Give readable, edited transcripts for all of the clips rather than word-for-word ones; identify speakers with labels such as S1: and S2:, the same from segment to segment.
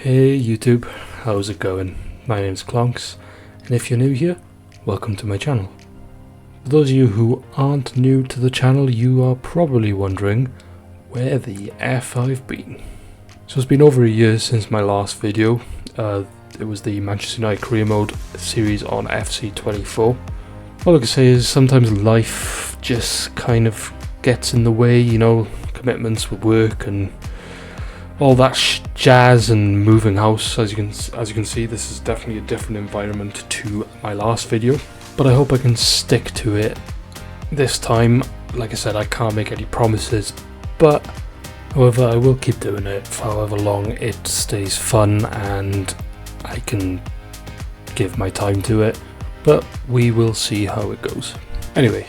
S1: Hey YouTube, how's it going? My name's Clonks, and if you're new here, welcome to my channel. For those of you who aren't new to the channel, you are probably wondering where the F I've been. So it's been over a year since my last video. It was the Manchester United Career Mode series on FC24. All I can say is sometimes life just kind of gets in the way, you know, commitments with work and all that jazz and moving house. As you can see, this is definitely a different environment to my last video, but I hope I can stick to it this time. Like I said, I can't make any promises, but however, I will keep doing it for however long it stays fun and I can give my time to it, but we will see how it goes. Anyway,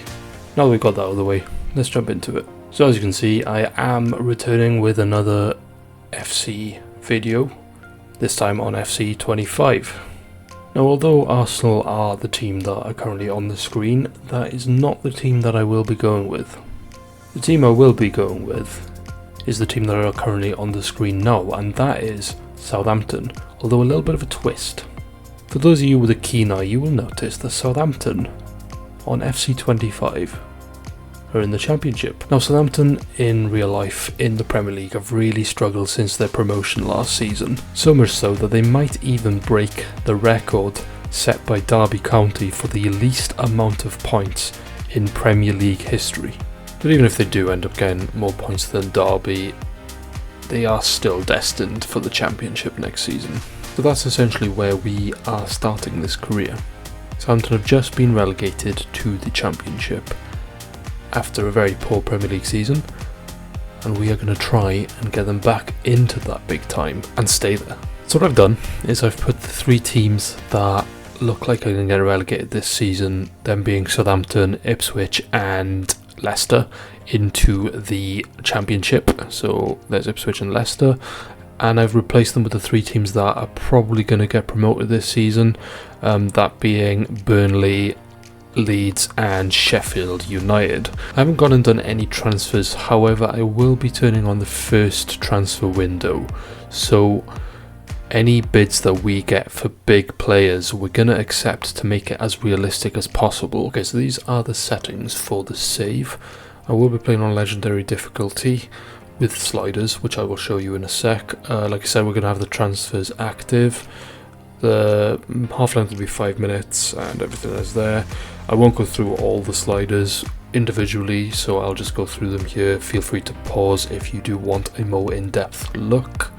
S1: now that we've got that out of the way, let's jump into it. So as you can see, I am returning with another FC video, this time on FC25. Now, although Arsenal are the team that are currently on the screen, that is not the team that I will be going with. The team I will be going with is the team that are currently on the screen now, and that is Southampton, although a little bit of a twist. For those of you with a keen eye, you will notice that Southampton on FC25 are in the Championship. Now, Southampton in real life in the Premier League have really struggled since their promotion last season, so much so that they might even break the record set by Derby County for the least amount of points in Premier League history. But even if they do end up getting more points than Derby, they are still destined for the Championship next season. So that's essentially where we are starting this career. Southampton have just been relegated to the Championship after a very poor Premier League season, and we are going to try and get them back into that big time and stay there. So what I've done is I've put the three teams that look like are going to get relegated this season, them being Southampton, Ipswich and Leicester, into the Championship. So there's Ipswich and Leicester, and I've replaced them with the three teams that are probably going to get promoted this season, that being Burnley, Leeds and Sheffield United. I haven't gone and done any transfers, however I will be turning on the first transfer window, so any bids that we get for big players we're going to accept to make it as realistic as possible. Okay, so these are the settings for the save. I will be playing on legendary difficulty with sliders, which I will show you in a sec. Like I said, we're going to have the transfers active. The half length will be 5 minutes and everything is there. I won't go through all the sliders individually, so I'll just go through them here. Feel free to pause if you do want a more in-depth look.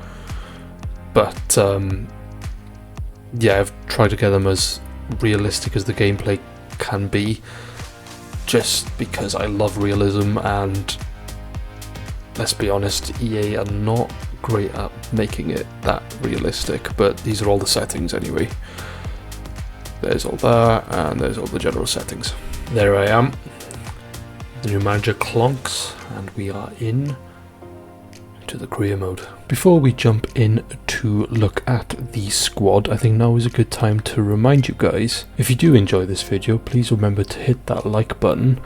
S1: But yeah, I've tried to get them as realistic as the gameplay can be, just because I love realism, and let's be honest, EA are not great at making it that realistic, but these are all the settings anyway. There's all that, and there's all the general settings. There I am, the new manager Clonks, and we are in to the career mode. Before we jump in to look at the squad, I think now is a good time to remind you guys, if you do enjoy this video, please remember to hit that like button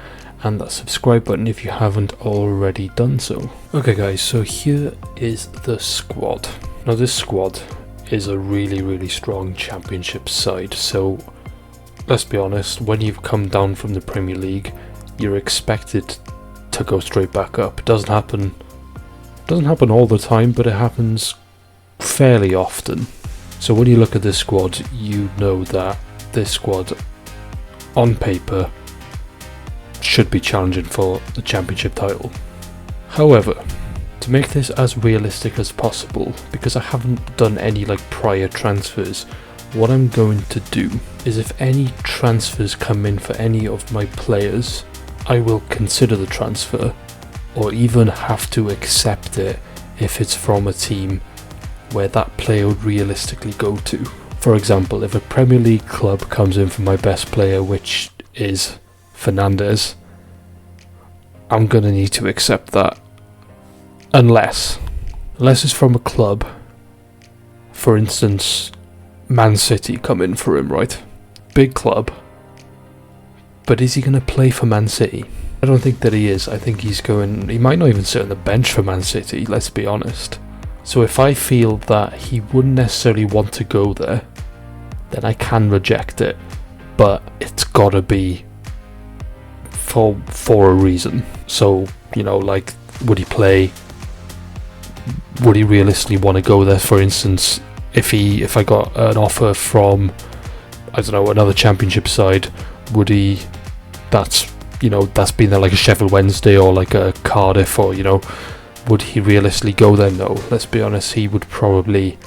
S1: and that subscribe button if you haven't already done so. Okay guys, so here is the squad. Now this squad is a really strong Championship side, so let's be honest, when you've come down from the Premier League, you're expected to go straight back up. It doesn't happen all the time, but it happens fairly often. So when you look at this squad, you know that this squad on paper should be challenging for the Championship title. However, to make this as realistic as possible, because I haven't done any like prior transfers, what I'm going to do is if any transfers come in for any of my players, I will consider the transfer, or even have to accept it if it's from a team where that player would realistically go to. For example, if a Premier League club comes in for my best player, which is Fernandes, I'm gonna need to accept that, unless it's from a club, for instance Man City come in for him, right? Big club, but is he gonna play for Man City? I don't think that he is. I think he might not even sit on the bench for Man City, let's be honest. So if I feel that he wouldn't necessarily want to go there, then I can reject it, but it's gotta be for a reason. So, you know, like, would he play? Would he realistically want to go there? For instance, if I got an offer from, I don't know, another championship side, would he? That's been there, like a Sheffield Wednesday or like a Cardiff, or, you know, would he realistically go there? No. Let's be honest, he would probably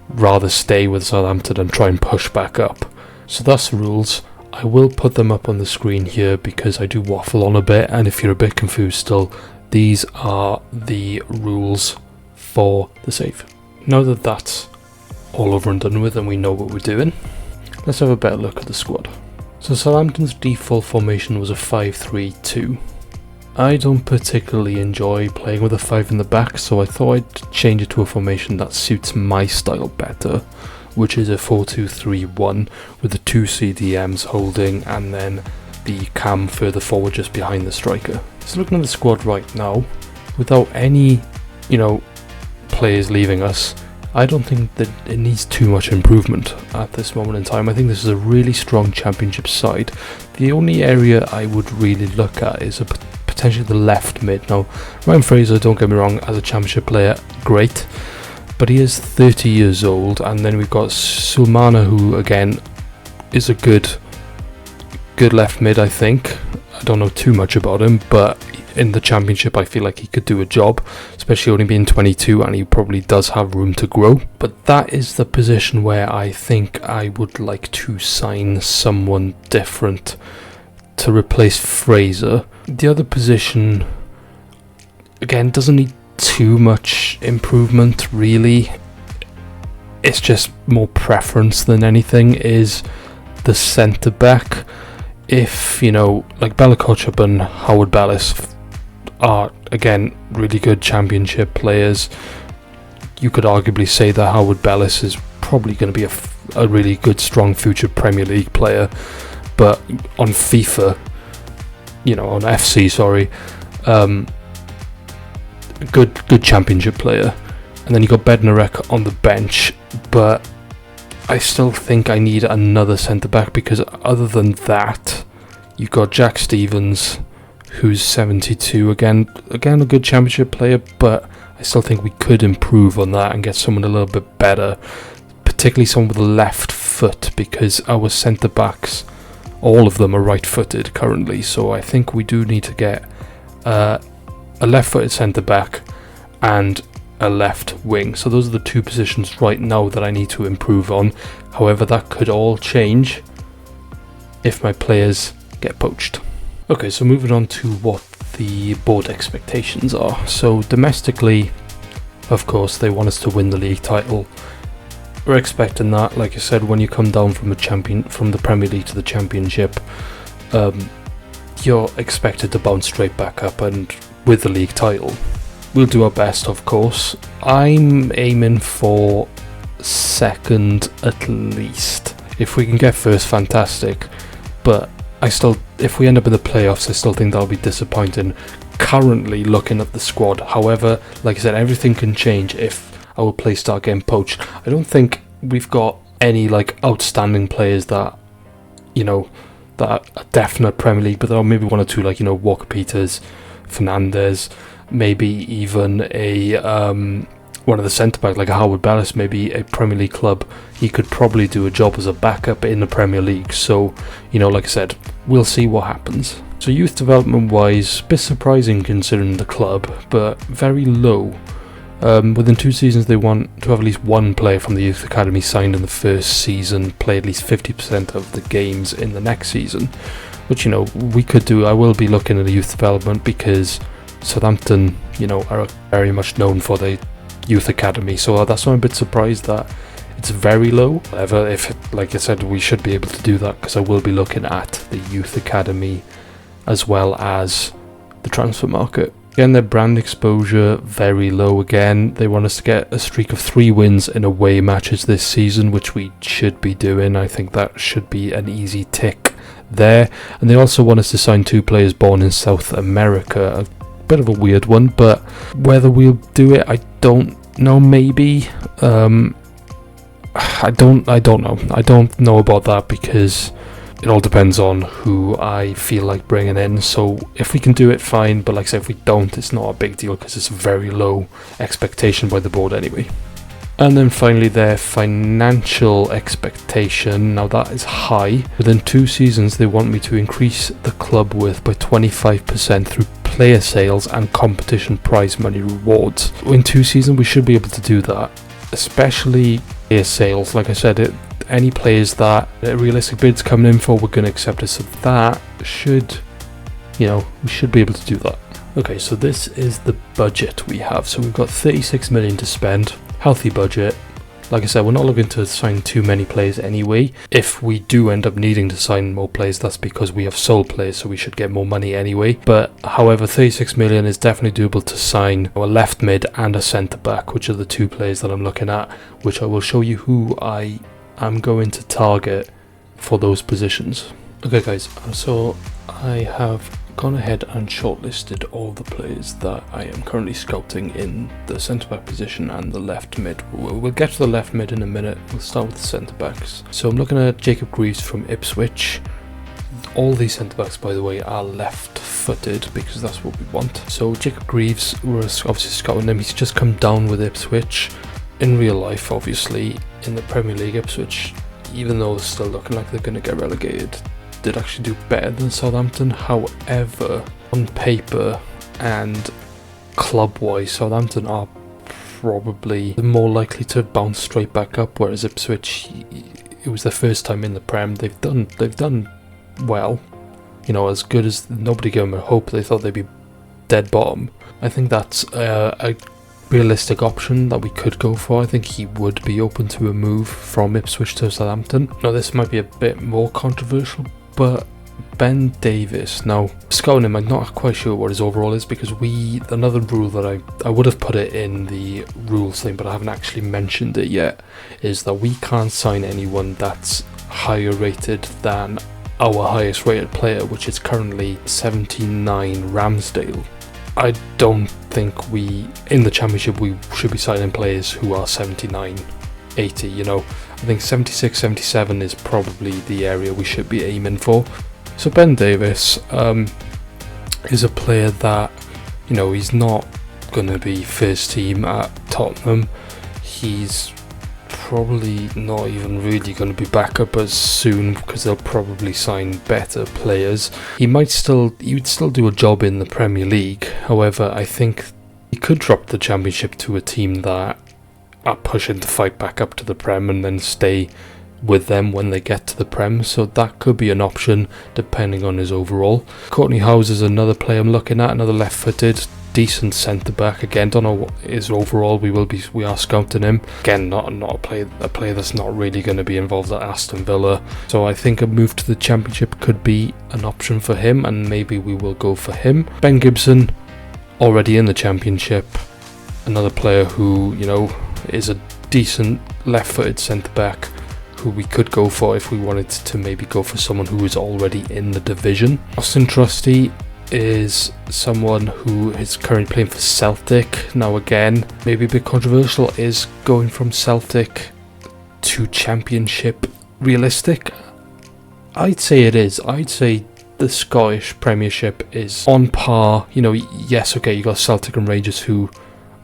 S1: rather stay with Southampton and try and push back up. So that's the rules. I will put them up on the screen here because I do waffle on a bit, and if you're a bit confused still, these are the rules for the save. Now that that's all over and done with and we know what we're doing, let's have a better look at the squad. So Southampton's default formation was a 5-3-2. I don't particularly enjoy playing with a 5 in the back, so I thought I'd change it to a formation that suits my style better, which is a 4-2-3-1 with the 2 CDMs holding and then the cam further forward just behind the striker. So looking at the squad right now, without any, you know, players leaving us, I don't think that it needs too much improvement at this moment in time. I think this is a really strong championship side. The only area I would really look at is potentially the left mid. Now, Ryan Fraser, don't get me wrong, as a championship player, great, but he is 30 years old, and then we've got Sulmana, who again is a good left mid, I think. I don't know too much about him, but in the championship I feel like he could do a job, especially only being 22, and he probably does have room to grow. But that is the position where I think I would like to sign someone different to replace Fraser. The other position, again, doesn't need too much improvement really. It's just more preference than anything, is the centre back. If, you know, like Bella Kotchap and Howard Bellis are, again, really good championship players, you could arguably say that Howard Bellis is probably going to be a really good, strong future Premier League player. But on FIFA, you know, on FC, sorry, good championship player. And then you got Bednarek on the bench, but I still think I need another centre-back, because other than that, you've got Jack Stevens, who's 72, again a good championship player, but I still think we could improve on that and get someone a little bit better, particularly someone with a left foot, because our centre-backs, all of them are right-footed currently, so I think we do need to get a left-footed centre-back and a left wing. So those are the two positions right now that I need to improve on. However, that could all change if my players get poached. Okay, so moving on to what the board expectations are. So domestically, of course, they want us to win the league title. We're expecting that. Like I said, when you come down from the Premier League to the Championship, you're expected to bounce straight back up and with the league title. We'll do our best, of course. I'm aiming for second at least. If we can get first, fantastic. But if we end up in the playoffs, I still think that'll be disappointing. Currently, looking at the squad, however, like I said, everything can change if our players start getting poached. I don't think we've got any like outstanding players that, you know, that are definite Premier League, but there are maybe one or two, like, you know, Walker Peters, Fernandez, maybe even a one of the centre backs like a Howard Bellis, maybe a Premier League club. He could probably do a job as a backup in the Premier League. So, you know, like I said, we'll see what happens. So youth development wise, a bit surprising considering the club, but very low. Within 2 seasons they want to have at least one player from the youth academy signed in the first season, play at least 50% of the games in the next season, which, you know, we could do. I will be looking at the youth development because Southampton, you know, are very much known for their youth academy, so that's why I'm a bit surprised that it's very low. However, like I said, we should be able to do that because I will be looking at the youth academy as well as the transfer market. Again, their brand exposure very low. Again, they want us to get a streak of 3 wins in away matches this season, which we should be doing. I think that should be an easy tick there. And they also want us to sign 2 players born in South America. A bit of a weird one, but whether we'll do it, I don't no, maybe. I don't know. I don't know about that because it all depends on who I feel like bringing in. So if we can do it, fine. But like I said, if we don't, it's not a big deal because it's a very low expectation by the board anyway. And then finally their financial expectation. Now that is high. Within 2 seasons, they want me to increase the club worth by 25% through player sales and competition prize money rewards. In 2 seasons, we should be able to do that, especially player sales. Like I said, any players that realistic bids coming in for, we're going to accept it. So that should, we should be able to do that. Okay, so this is the budget we have. So we've got 36 million to spend. Healthy budget. Like I said, we're not looking to sign too many players anyway. If we do end up needing to sign more players, that's because we have sold players, so we should get more money anyway. But however, 36 million is definitely doable to sign a left mid and a centre back, which are the 2 players that I'm looking at, which I will show you who I am going to target for those positions. Okay guys, so I have gone ahead and shortlisted all the players that I am currently scouting in the centre-back position and the left mid. We'll get to the left mid in a minute. We'll start with the centre-backs. So I'm looking at Jacob Greaves from Ipswich. All these centre-backs, by the way, are left-footed because that's what we want. So Jacob Greaves, we're obviously scouting him. He's just come down with Ipswich. In real life, obviously, in the Premier League, Ipswich, even though they're still looking like they're going to get relegated, did actually do better than Southampton. However, on paper and club-wise, Southampton are probably more likely to bounce straight back up, whereas Ipswich, it was their first time in the Prem. They've done well, as good as nobody gave them a hope. They thought they'd be dead bottom. I think that's a realistic option that we could go for. I think he would be open to a move from Ipswich to Southampton. Now this might be a bit more controversial, but Ben Davis, now scouting him, I'm not quite sure what his overall is because another rule that I would have put it in the rules thing but I haven't actually mentioned it yet, is that we can't sign anyone that's higher rated than our highest rated player, which is currently 79 Ramsdale. I don't think in the championship we should be signing players who are 79, 80, I think 76, 77 is probably the area we should be aiming for. So Ben Davis is a player that, he's not going to be first team at Tottenham. He's probably not even really going to be back up as soon because they'll probably sign better players. He would still do a job in the Premier League. However, I think he could drop the championship to a team that are pushing to fight back up to the Prem and then stay with them when they get to the Prem, so that could be an option depending on his overall. Courtney Howes is another player I'm looking at, another left-footed, decent centre-back. Again, don't know what his overall. We are scouting him. Again, not a player that's not really going to be involved at Aston Villa. So I think a move to the Championship could be an option for him, and maybe we will go for him. Ben Gibson, already in the Championship, another player who is a decent left-footed centre-back who we could go for if we wanted to maybe go for someone who is already in the division. Austin Trusty is someone who is currently playing for Celtic. Now again, maybe a bit controversial, is going from Celtic to Championship realistic? I'd say it is. I'd say the Scottish Premiership is on par. Yes, okay, you got Celtic and Rangers who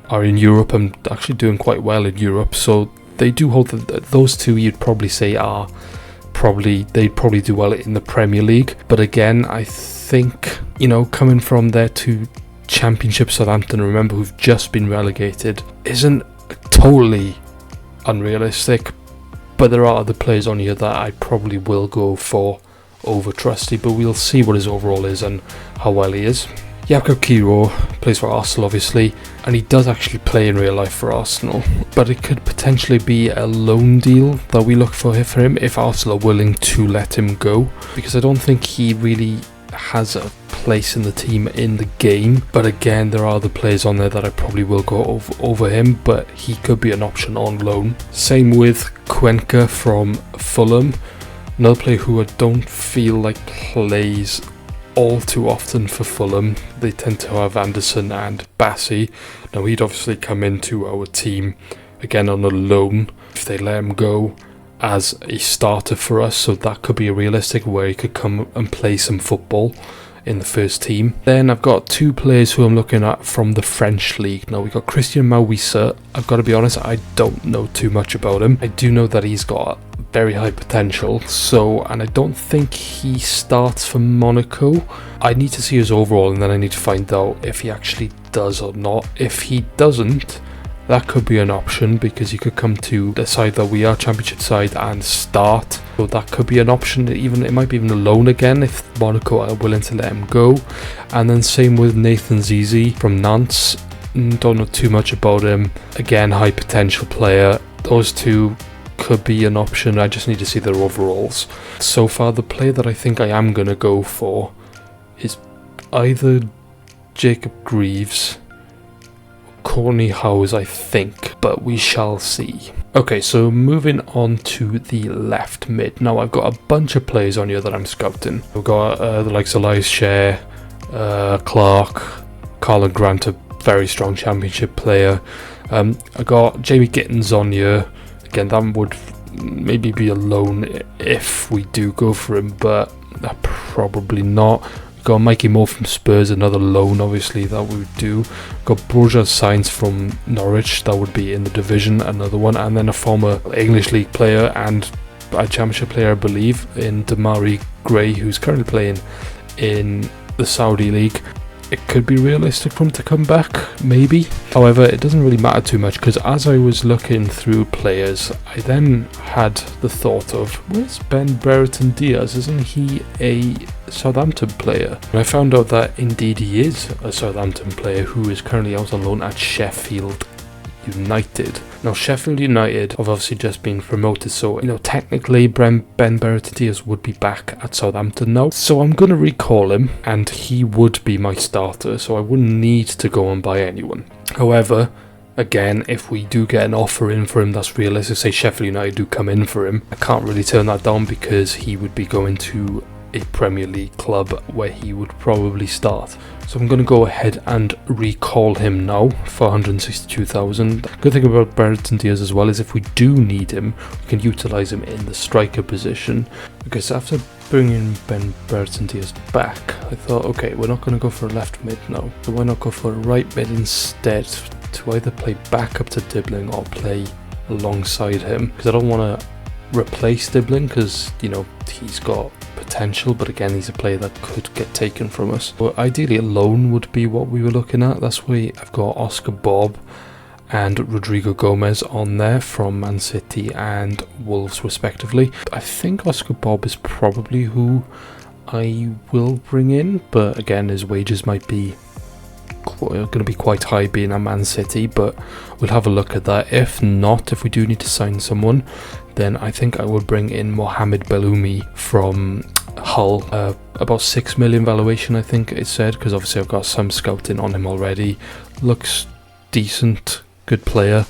S1: are in Europe and actually doing quite well in Europe, so they do hold those two. You'd probably say they'd probably do well in the Premier League. But again, I think coming from there to Championship Southampton, remember, who've just been relegated, isn't totally unrealistic. But there are other players on here that I probably will go for over Trusty, but we'll see what his overall is and how well he is. Jakub Kiro plays for Arsenal, obviously, and he does actually play in real life for Arsenal, but it could potentially be a loan deal that we look for him if Arsenal are willing to let him go, because I don't think he really has a place in the team in the game. But again, there are other players on there that I probably will go over him, but he could be an option on loan. Same with Cuenca from Fulham, another player who I don't feel like plays all too often for Fulham. They tend to have Anderson and Bassey. Now he'd obviously come into our team again on a loan if they let him go as a starter for us, so that could be a realistic where he could come and play some football in the first team. Then I've got two players who I'm looking at from the French league. Now we've got Christian Mawissa. I've got to be honest, I don't know too much about him. I do know that he's got very high potential, and I don't think he starts for Monaco. I need to see his overall, and then I need to find out if he actually does or not. If he doesn't, that could be an option, because he could come to the side that we are, championship side, and start. So that could be an option. It might be even a loan again if Monaco are willing to let him go. And then same with Nathan Zizi from Nantes. Don't know too much about him. Again, high potential player. Those two could be an option. I just need to see their overalls. So far, the player that I think I am going to go for is either Jacob Greaves, Courtney Howes, I think, but we shall see. Okay, so moving on to the left mid. Now I've got a bunch of players on here that I'm scouting. We've got the likes of Elias Share, Clark, Carlin Grant, a very strong championship player. I got Jamie Gittins on here. Again, that would maybe be a loan if we do go for him, but probably not. Got Mikey Moore from Spurs, another loan, obviously, that we would do. Got Borja Sainz from Norwich, that would be in the division, another one. And then a former English League player and a championship player, I believe, in Damari Gray, who's currently playing in the Saudi League. It could be realistic for him to come back, maybe. However, it doesn't really matter too much, because as I was looking through players, I then had the thought of, where's Ben Brereton Diaz? Isn't he a Southampton player? And I found out that indeed he is a Southampton player who is currently out on loan at Sheffield United. Now Sheffield United have obviously just been promoted, so technically Ben Brereton Diaz would be back at Southampton now. So I'm going to recall him, and he would be my starter, so I wouldn't need to go and buy anyone. However, again, if we do get an offer in for him that's realistic, say Sheffield United do come in for him, I can't really turn that down, because he would be going to a Premier League club where he would probably start. So I'm going to go ahead and recall him now for 162,000. Good thing about Brereton Diaz as well is if we do need him, we can utilise him in the striker position. Because after bringing Ben Brereton Diaz back, I thought, okay, we're not going to go for a left mid now, so why not go for a right mid instead, to either play back up to Dibbling or play alongside him, because I don't want to replace Dibbling, because he's got potential, but again, he's a player that could get taken from us. But ideally a loan would be what we were looking at. That's why I've got Oscar Bobb and Rodrigo Gomez on there from Man City and Wolves respectively. I think Oscar Bobb is probably who I will bring in, but again, his wages might be going to be quite high being at Man City, but we'll have a look at that. If not, if we do need to sign someone, then I think I would bring in Mohamed Belloumi from Hull. About 6 million valuation, I think it said, because obviously I've got some scouting on him already. Looks decent, good player,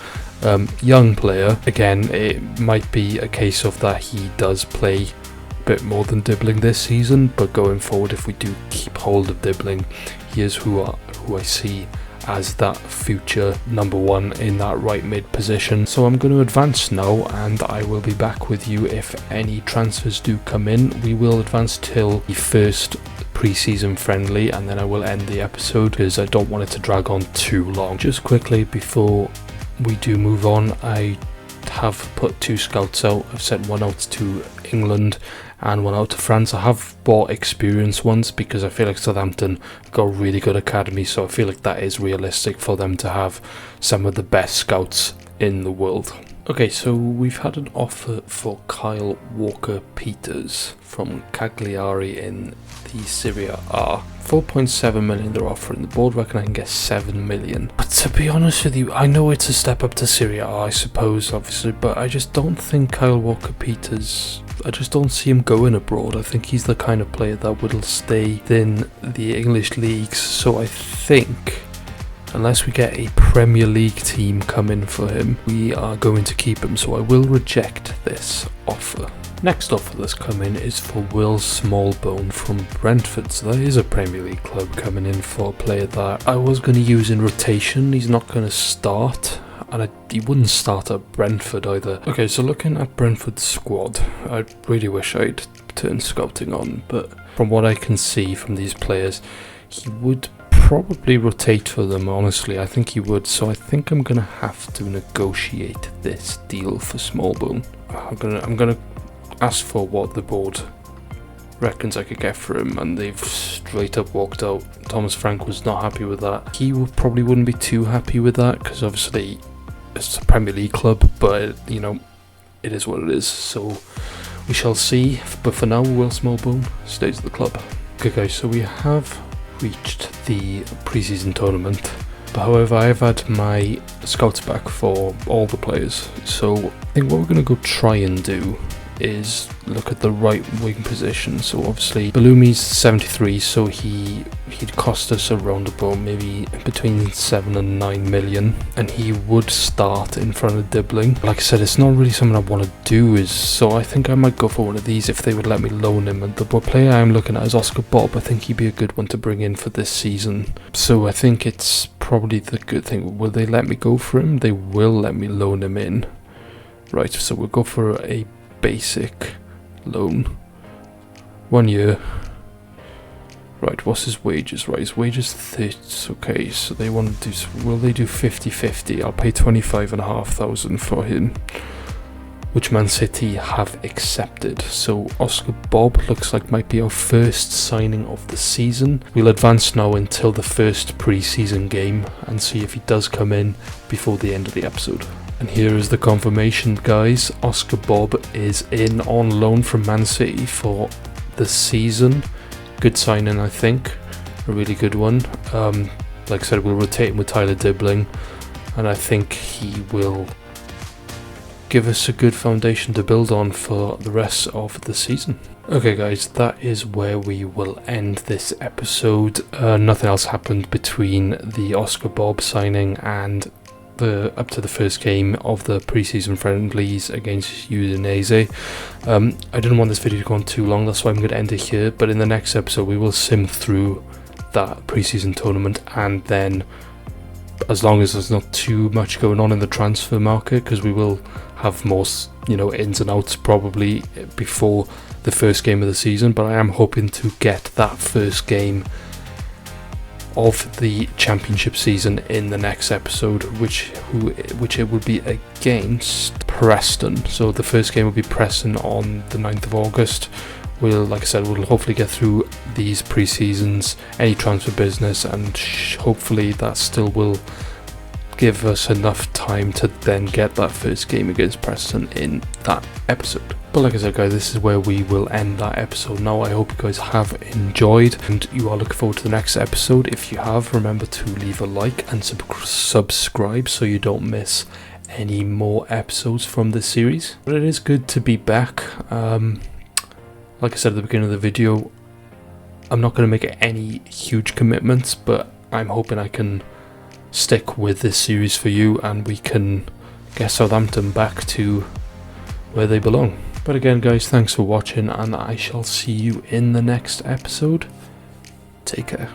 S1: young player. Again, it might be a case of that he does play a bit more than Dibbling this season, but going forward, if we do keep hold of Dibbling, he is who I see as that future number one in that right mid position. So I'm going to advance now, and I will be back with you if any transfers do come in. We will advance till the first pre-season friendly, and then I will end the episode because I don't want it to drag on too long. Just quickly before we do move on, I have put 2 scouts out. I've sent one out to England and one out to France. I have bought experienced ones because I feel like Southampton got a really good academy, so I feel like that is realistic for them to have some of the best scouts in the world. Okay, so we've had an offer for Kyle Walker-Peters from Cagliari in the Serie A. 4.7 million they're offering. The board reckon I can get 7 million. But to be honest with you, I know it's a step up to Serie A, I suppose, obviously, but I just don't think Kyle Walker-Peters, I just don't see him going abroad. I think he's the kind of player that will stay in the English leagues. So I think, unless we get a Premier League team come in for him, we are going to keep him. So I will reject this offer. Next up for this coming is for Will Smallbone from Brentford. So that is a Premier League club coming in for a player that I was going to use in rotation. He's not going to start, and he wouldn't start at Brentford either. Okay, so looking at Brentford's squad, I really wish I'd turned scouting on, but from what I can see from these players, he would probably rotate for them, honestly. I think he would, so I think I'm going to have to negotiate this deal for Smallbone. I'm gonna ask for what the board reckons I could get for him, and they've straight up walked out. Thomas Frank was not happy with that. He probably wouldn't be too happy with that, because obviously it's a Premier League club, but you know, it is what it is, so we shall see. But for now, Will Smallbone stays at the club. Okay guys, so we have reached the pre-season tournament, but however I have had my scouts back for all the players, so I think what we're going to go try and do is look at the right wing position. So obviously Ballumi's 73, so he'd cost us around about maybe between 7 and 9 million, and he would start in front of Dibbling. Like I said, it's not really something I want to do, so I think I might go for one of these if they would let me loan him. And the player I'm looking at is Oscar Bobb. I think he'd be a good one to bring in for this season, so I think it's probably the good thing. Will they let me go for him? They will let me loan him in. Right, so we'll go for a basic loan, 1 year. Right, what's his wages? Right, his wages 30. Okay, so they want to do, will they do 50-50? I'll pay 25,500 for him, which Man City have accepted. So Oscar Bobb looks like might be our first signing of the season. We'll advance now until the first pre-season game and see if he does come in before the end of the episode. And here is the confirmation, guys. Oscar Bobb is in on loan from Man City for the season. Good signing, I think. A really good one. Like I said, we'll rotate him with Tyler Dibbling, and I think he will give us a good foundation to build on for the rest of the season. Okay guys, that is where we will end this episode. Nothing else happened between the Oscar Bobb signing and up to the first game of the pre-season friendlies against Udinese. I didn't want this video to go on too long, that's why I'm going to end it here, but in the next episode we will sim through that pre-season tournament, and then as long as there's not too much going on in the transfer market, because we will have more, you know, ins and outs probably before the first game of the season, but I am hoping to get that first game of the championship season in the next episode, which it will be against Preston. So the first game will be Preston on the 9th of August. We'll, like I said, we'll hopefully get through these pre-seasons, any transfer business, and hopefully that still will give us enough time to then get that first game against Preston in that episode. But like I said guys, this is where we will end that episode now. I hope you guys have enjoyed and you are looking forward to the next episode. If you have, remember to leave a like and subscribe so you don't miss any more episodes from this series. But it is good to be back. Like I said at the beginning of the video, I'm not going to make any huge commitments, but I'm hoping I can stick with this series for you and we can get Southampton back to where they belong. But again guys, thanks for watching and I shall see you in the next episode. Take care.